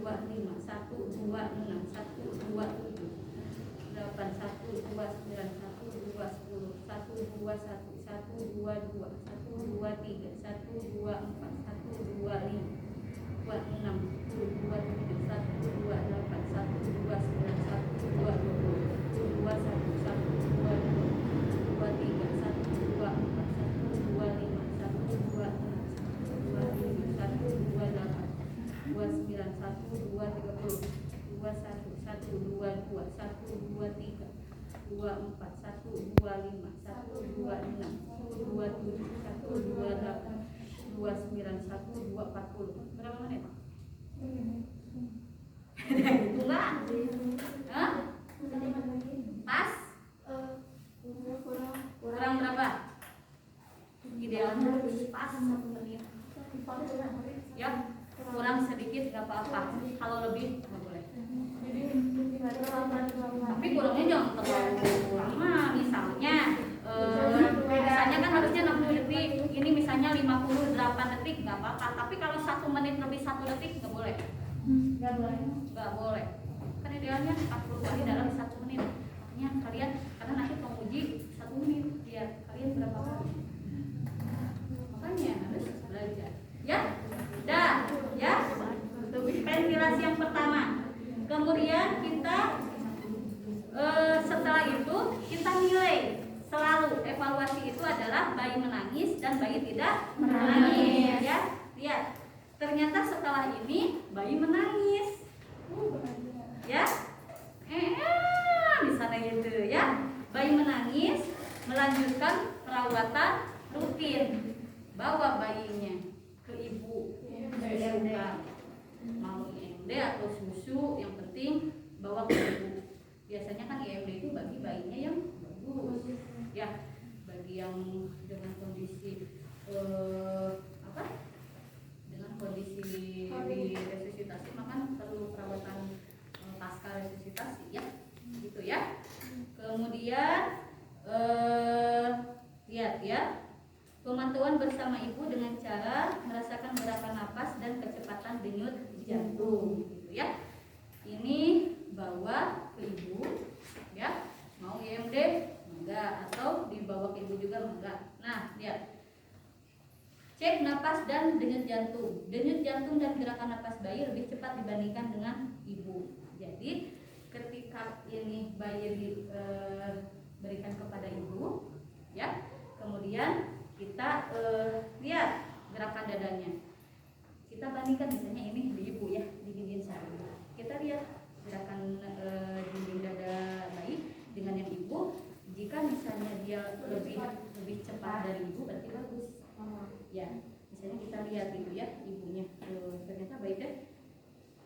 125, 126, 127, 8, 129, 120, 121, 122, 123, 124, 125, 26, 127, 128, 129, 120, 121, 122, 123, 124, 125, 126, 127, 128, 29, 130, 21, 122, 123, 24, 125, 126, 127, 128, 29, 140. Berapa menit? Itu enggak? Hah? Pas? Kurang berapa? Idealnya pas 1 menit. Ya, kurang sedikit nggak apa-apa. Kalau lebih nggak boleh. Tapi kurangnya jangan terlalu lama. Misalnya kan harusnya 60 detik. Ini misalnya 58 detik nggak apa-apa. Tapi kalau 1 menit lebih 1 detik nggak boleh. Nggak boleh. Kan idealnya 40 kali dalam 1 menit. Artinya kalian, karena nanti penguji 1 menit, biar kalian berapa kali. Makanya harus belajar. Ya, dah, ya. Ventilasi yang pertama. Kemudian kita setelah itu kita nilai. Selalu evaluasi itu adalah bayi menangis dan bayi tidak menangis. Ya, lihat. Ternyata setelah ini bayi menangis. Ya, di sana gitu ya. Bayi menangis, melanjutkan perawatan rutin. Bawa bayinya ke ibu. Mau IMD atau susu, yang penting bawa ke ibu. Biasanya kan IMD itu bagi bayinya yang bagus, ya, bagi yang dengan kondisi dengan kondisi di resusitasi, maka perlu perawatan pasca resusitasi, ya, gitu ya. Kemudian lihat ya. Pemantauan bersama ibu dengan cara merasakan gerakan napas dan kecepatan denyut jantung, gitu ya. Ini bawa ke ibu, ya. Mau IMD enggak, atau dibawa ke ibu juga enggak. Nah, lihat. Cek napas dan denyut jantung. Denyut jantung dan gerakan napas bayi lebih cepat dibandingkan dengan ibu. Jadi, ketika ini bayi diberikan kepada ibu, ya. Kemudian kita lihat gerakan dadanya. Kita bandingkan misalnya ini di ibu, ya, digigit saya. Kita lihat gerakan dinding dada bayi dengan yang ibu. Jika misalnya dia lebih cepat dari ibu, berarti bagus. Ya, misalnya kita lihat gitu ya, ibunya ternyata bayi teh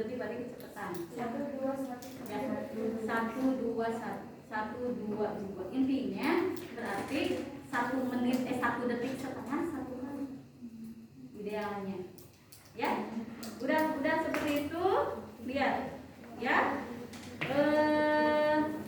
detik balik kecepatan. 1 2 1. Intinya berarti 1 detik setengah 1 kali idealnya. Ya, udah seperti itu. Lihat, ya.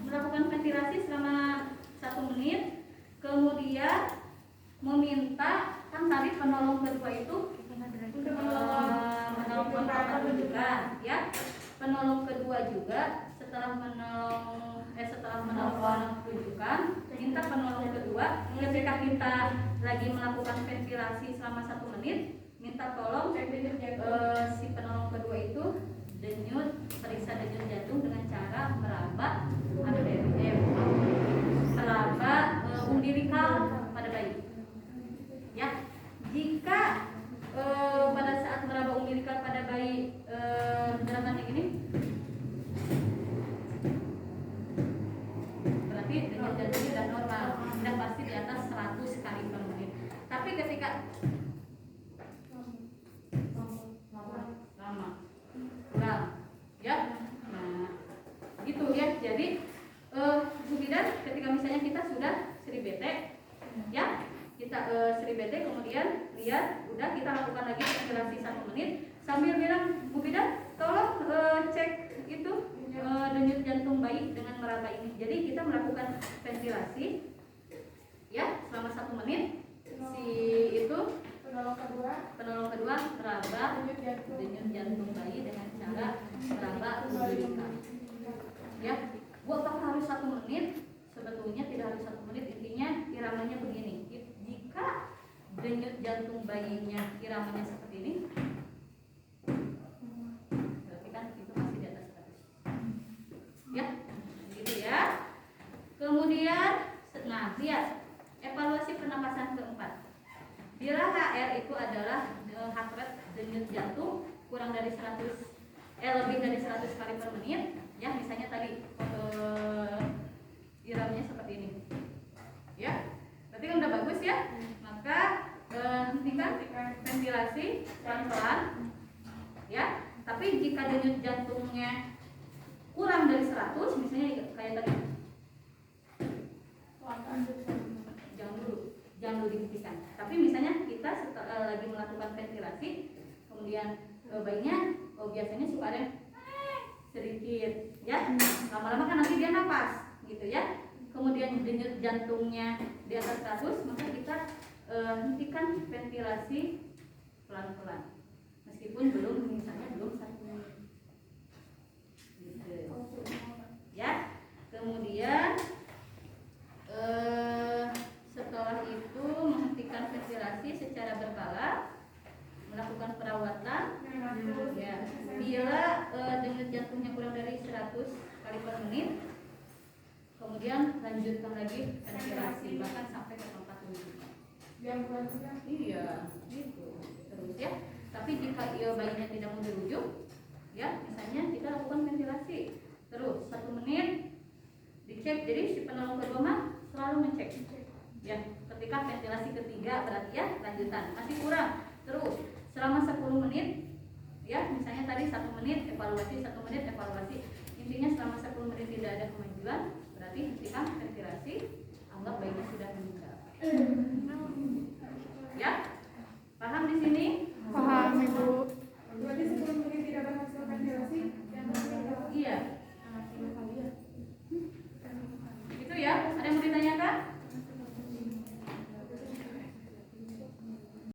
Melakukan ventilasi selama 1 menit, kemudian meminta, kan tadi penolong kedua itu menolong kontak rujukan, ya. Penolong kedua juga setelah menolong rujukan, minta penolong kedua ketika kita lagi melakukan ventilasi selama 1 menit, minta tolong si penolong kedua itu periksa denyut jantung dengan cara meraba umbilikal pada bayi. Ya, jika pada saat meraba umbilikal pada bayi gerakannya gini, Jadi Bu Bidan, ketika misalnya kita sudah seri BT, ya kita seri BT, kemudian lihat, udah kita lakukan lagi ventilasi 1 menit sambil bilang, Bu Bidan, tolong cek itu denyut jantung bayi dengan meraba ini. Jadi kita melakukan ventilasi, ya selama 1 menit. Si itu penolong kedua meraba denyut jantung bayi dengan cara meraba umbilical. Ya, Bu, apakah harus 1 menit? Sebetulnya tidak harus 1 menit. Intinya iramanya begini. Jika denyut jantung bayinya iramanya seperti ini, berarti kan itu masih di atas 100. Ya, gitu ya. Kemudian, nah lihat evaluasi pernapasan keempat. Bila HR itu adalah heart rate denyut jantung kurang dari 100, lebih dari 100 kali per menit, ya misalnya tadi iramnya seperti ini, ya berarti kan udah bagus ya. Maka hentikan ventilasi pelan-pelan, ya. Tapi jika denyut jantungnya kurang dari 100, misalnya kayak tadi, jangan dulu dihentikan. Tapi misalnya kita lagi melakukan ventilasi, kemudian bayinya biasanya suka ada sedikit, ya. Lama-lama kan nanti dia napas, gitu ya. Kemudian denyut jantungnya di atas 100, maka kita hentikan ventilasi pelan-pelan, meskipun misalnya belum 1 menit, gitu. Ya. Kemudian setelah itu menghentikan ventilasi secara berkala, melakukan perawatan, ya. Bila denyut jantungnya kurang dari 100 kali per menit, kemudian lanjutkan lagi ventilasi bahkan sampai ke tempat rujukan. Iya, gitu. Terus ya. Tapi jika bayinya tidak mau dirujuk, ya misalnya kita lakukan ventilasi terus 1 menit, dicek. Jadi si penolong kedua mah selalu ngecek. Ya, ketika ventilasi ketiga berarti ya lanjutan masih kurang. Terus selama 10 menit, ya misalnya tadi 1 menit evaluasi, 1 menit evaluasi. Intinya selama 10 menit tidak ada kemajuan, berarti hentikan ventilasi, anggap bayinya sudah meninggal. Ya, paham di sini? Paham, Ibu. Berarti 10 menit tidak berhasil ventilasi,